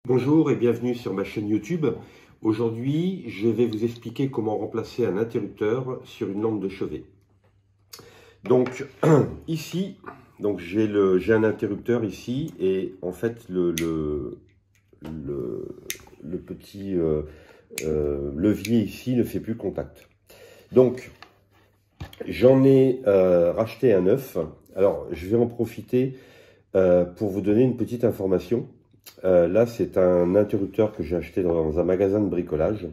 Bonjour et bienvenue sur ma chaîne YouTube. Aujourd'hui, je vais vous expliquer comment remplacer un interrupteur sur une lampe de chevet. Donc ici, j'ai un interrupteur ici et en fait le petit levier ici ne fait plus contact. Donc j'en ai racheté un neuf. Alors je vais en profiter pour vous donner une petite information. Là, c'est un interrupteur que j'ai acheté dans un magasin de bricolage.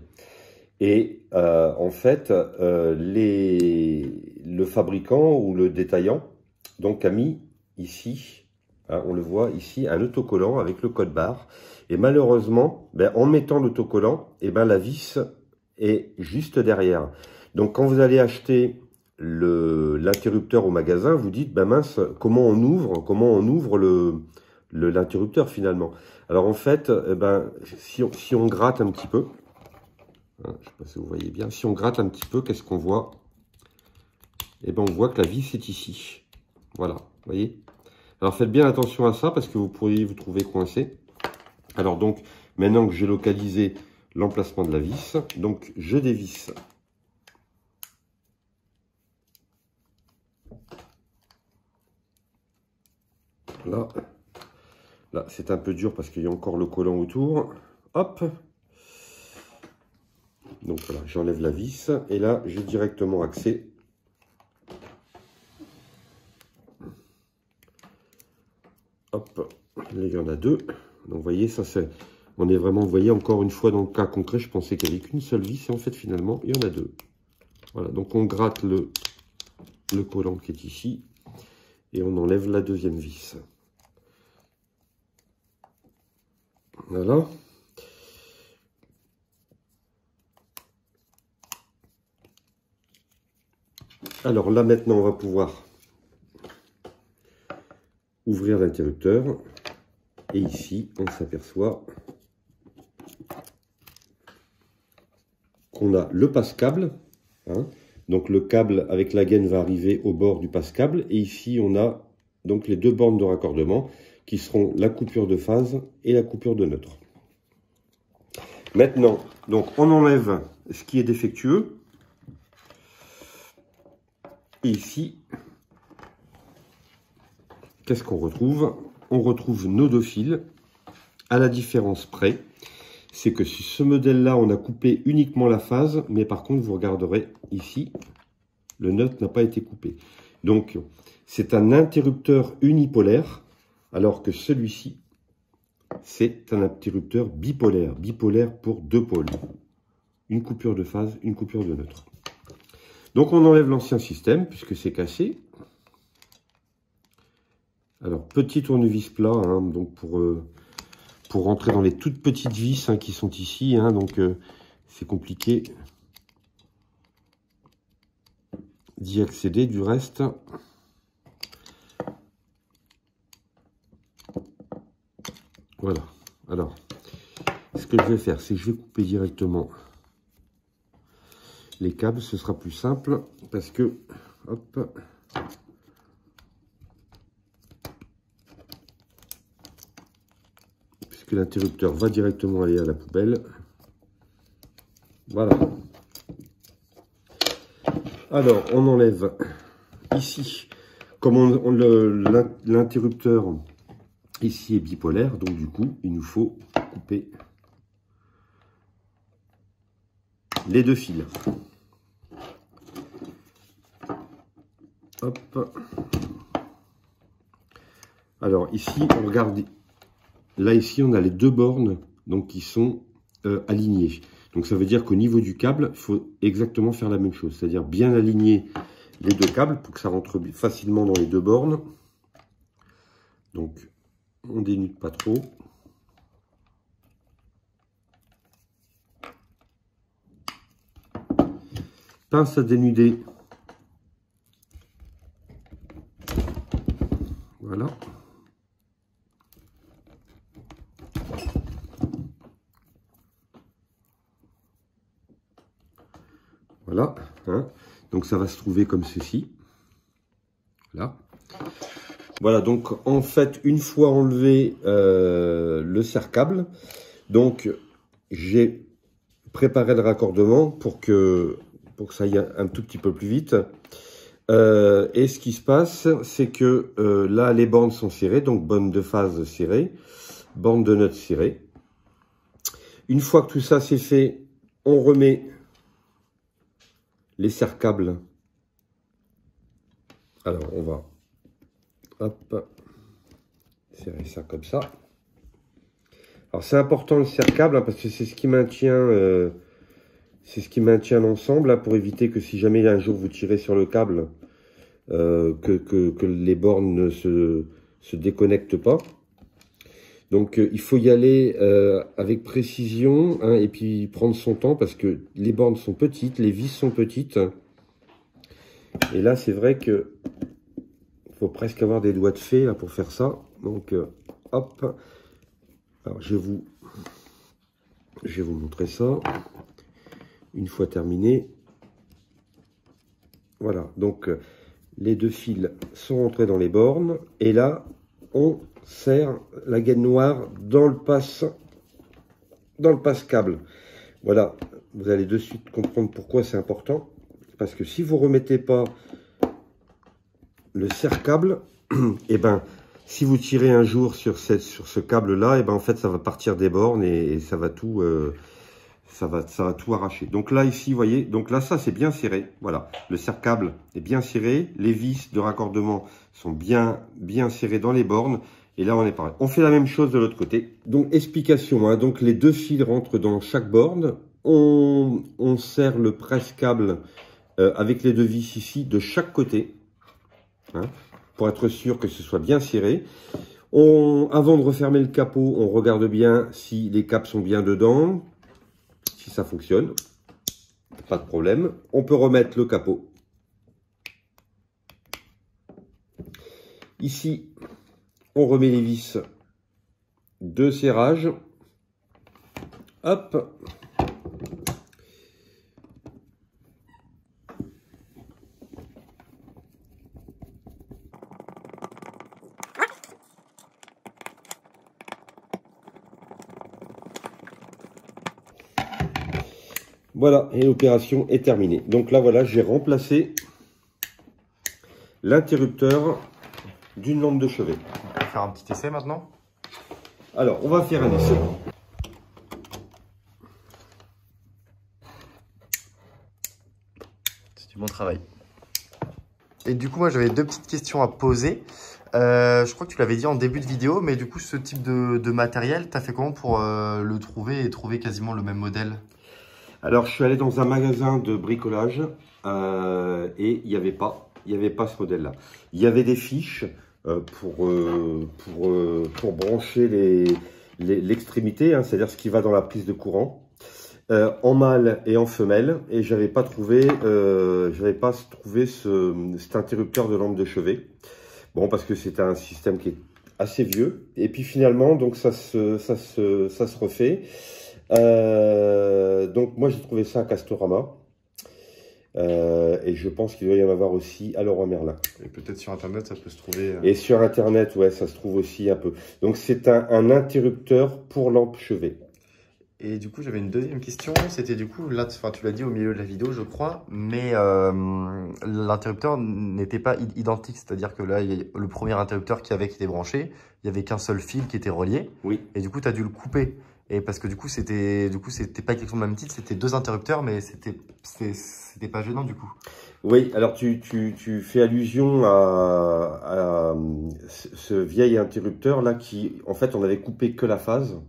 Et en fait, le fabricant ou le détaillant donc, a mis ici, hein, on le voit ici, un autocollant avec le code barre. Et malheureusement, en mettant l'autocollant, la vis est juste derrière. Donc quand vous allez acheter l'interrupteur au magasin, vous dites, mince, comment on ouvre l'interrupteur finalement. Alors en fait, si on gratte un petit peu, hein, je ne sais pas si vous voyez bien, si on gratte un petit peu, qu'est-ce qu'on voit? On voit que la vis est ici. Voilà, vous voyez? Alors faites bien attention à ça parce que vous pourriez vous trouver coincé. Alors donc, maintenant que j'ai localisé l'emplacement de la vis, donc je dévisse. Là, c'est un peu dur parce qu'il y a encore le collant autour. Hop. Donc voilà, j'enlève la vis. Et là, j'ai directement accès. Hop. Là, il y en a deux. Donc vous voyez, ça c'est... On est vraiment, vous voyez, encore une fois dans le cas concret, je pensais qu'il n'y avait qu'une seule vis. Et en fait, finalement, il y en a deux. Voilà, donc on gratte le collant qui est ici. Et on enlève la deuxième vis. Voilà. Alors là maintenant on va pouvoir ouvrir l'interrupteur et ici on s'aperçoit qu'on a le passe-câble, hein. Donc le câble avec la gaine va arriver au bord du passe-câble et ici on a donc les deux bornes de raccordement qui seront la coupure de phase et la coupure de neutre. Maintenant, donc on enlève ce qui est défectueux. Et ici, qu'est-ce qu'on retrouve? On retrouve nos deux fils, à la différence près. C'est que sur ce modèle-là, on a coupé uniquement la phase, mais par contre, vous regarderez ici, le neutre n'a pas été coupé. Donc, c'est un interrupteur unipolaire, alors que celui-ci, c'est un interrupteur bipolaire. Bipolaire pour deux pôles. Une coupure de phase, une coupure de neutre. Donc, on enlève l'ancien système, puisque c'est cassé. Alors, petit tournevis plat, hein, donc pour rentrer dans les toutes petites vis qui sont ici. Hein, donc, c'est compliqué d'y accéder du reste. Voilà. Alors, ce que je vais faire, c'est que je vais couper directement les câbles. Ce sera plus simple parce que, hop, puisque l'interrupteur va directement aller à la poubelle. Voilà. Alors, on enlève ici, comme l'interrupteur ici est bipolaire, donc du coup, il nous faut couper les deux fils. Hop. Alors ici, on regarde. Là ici, on a les deux bornes donc qui sont alignées. Donc ça veut dire qu'au niveau du câble, il faut exactement faire la même chose, c'est-à-dire bien aligner les deux câbles pour que ça rentre facilement dans les deux bornes. Donc on dénude pas trop. Pince à dénuder. Voilà. Voilà. Hein. Donc ça va se trouver comme ceci. Là. Voilà, donc en fait, une fois enlevé le serre-câble, Donc, j'ai préparé le raccordement pour que ça aille un tout petit peu plus vite. Et ce qui se passe, c'est que là, les bornes sont cirées, donc borne de phase cirée, borne de nœud cirée. Une fois que tout ça c'est fait, on remet les serre-câbles. Alors, on va hop, serrer ça comme ça. Alors, c'est important le serre-câble, hein, parce que c'est ce qui maintient l'ensemble, hein, pour éviter que si jamais un jour vous tirez sur le câble, que les bornes ne se déconnectent pas. Donc il faut y aller avec précision, hein, et puis prendre son temps parce que les bornes sont petites, les vis sont petites. Et là c'est vrai que faut presque avoir des doigts de fée là, pour faire ça. Donc hop. Alors je vais vous montrer ça. Une fois terminé. Voilà, donc les deux fils sont rentrés dans les bornes. Et là, on serre la gaine noire dans le passe-câble. Voilà, vous allez de suite comprendre pourquoi c'est important. Parce que si vous ne remettez pas le serre-câble, et ben, si vous tirez un jour sur ce câble-là, et ben en fait ça va partir des bornes et ça va tout... ça va tout arracher. Donc là, ici, vous voyez, donc là, ça, c'est bien serré. Voilà, le serre-câble est bien serré. Les vis de raccordement sont bien serrées dans les bornes. Et là, on est pareil. On fait la même chose de l'autre côté. Donc, explication, hein, donc les deux fils rentrent dans chaque borne. On serre le presse-câble avec les deux vis ici de chaque côté, hein, pour être sûr que ce soit bien serré. Avant de refermer le capot, on regarde bien si les câbles sont bien dedans. Si ça fonctionne, pas de problème. On peut remettre le capot. Ici, on remet les vis de serrage. Hop. Voilà, et l'opération est terminée. Donc là, voilà, j'ai remplacé l'interrupteur d'une lampe de chevet. On va faire un petit essai maintenant. Alors, on va faire un essai. C'est du bon travail. Et du coup, moi, j'avais deux petites questions à poser. Je crois que tu l'avais dit en début de vidéo, mais du coup, ce type de matériel, tu as fait comment pour le trouver et trouver quasiment le même modèle? Alors, je suis allé dans un magasin de bricolage et il n'y avait pas ce modèle-là. Il y avait des fiches pour brancher l'extrémité, hein, c'est-à-dire ce qui va dans la prise de courant, en mâle et en femelle. Et j'avais pas trouvé cet interrupteur de lampe de chevet. Bon, parce que c'est un système qui est assez vieux. Et puis finalement, donc ça se refait. Donc moi j'ai trouvé ça à Castorama et je pense qu'il doit y en avoir aussi à Leroy Merlin. Et peut-être sur internet ça peut se trouver. Et sur internet, ouais, ça se trouve aussi un peu. Donc c'est un interrupteur pour lampe chevet. Et du coup j'avais une deuxième question, c'était du coup là, enfin tu l'as dit au milieu de la vidéo je crois, mais l'interrupteur n'était pas identique, c'est-à-dire que là le premier interrupteur qui était branché, il y avait qu'un seul fil qui était relié. Oui. Et du coup tu as dû le couper. Et parce que du coup c'était pas exactement le même titre, c'était deux interrupteurs, mais c'était pas gênant du coup. Oui, alors tu fais allusion à ce vieil interrupteur là qui, en fait, on avait coupé que la phase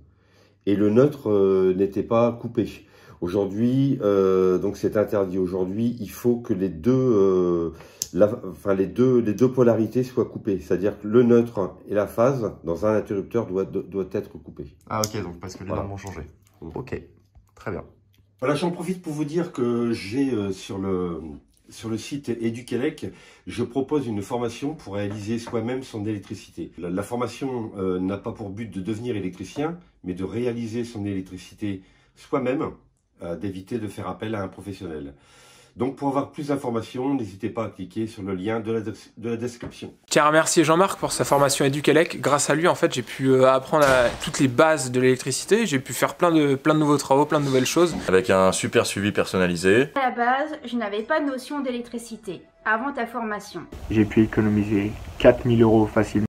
et le neutre n'était pas coupé. Aujourd'hui, donc c'est interdit. Aujourd'hui, il faut que les deux polarités soient coupées. C'est-à-dire que le neutre et la phase dans un interrupteur doit être coupés. Ah ok, donc parce que les normes ont changé. Ok, très bien. Voilà, j'en profite pour vous dire que j'ai sur le site Eduquelec, je propose une formation pour réaliser soi-même son électricité. La formation n'a pas pour but de devenir électricien, mais de réaliser son électricité soi-même, d'éviter de faire appel à un professionnel. Donc pour avoir plus d'informations, n'hésitez pas à cliquer sur le lien de la description. Je tiens à remercier Jean-Marc pour sa formation Educalec. Grâce à lui, en fait, j'ai pu apprendre toutes les bases de l'électricité. J'ai pu faire plein de nouveaux travaux, plein de nouvelles choses. Avec un super suivi personnalisé. À la base, je n'avais pas de notion d'électricité avant ta formation. J'ai pu économiser 4 000 € facilement.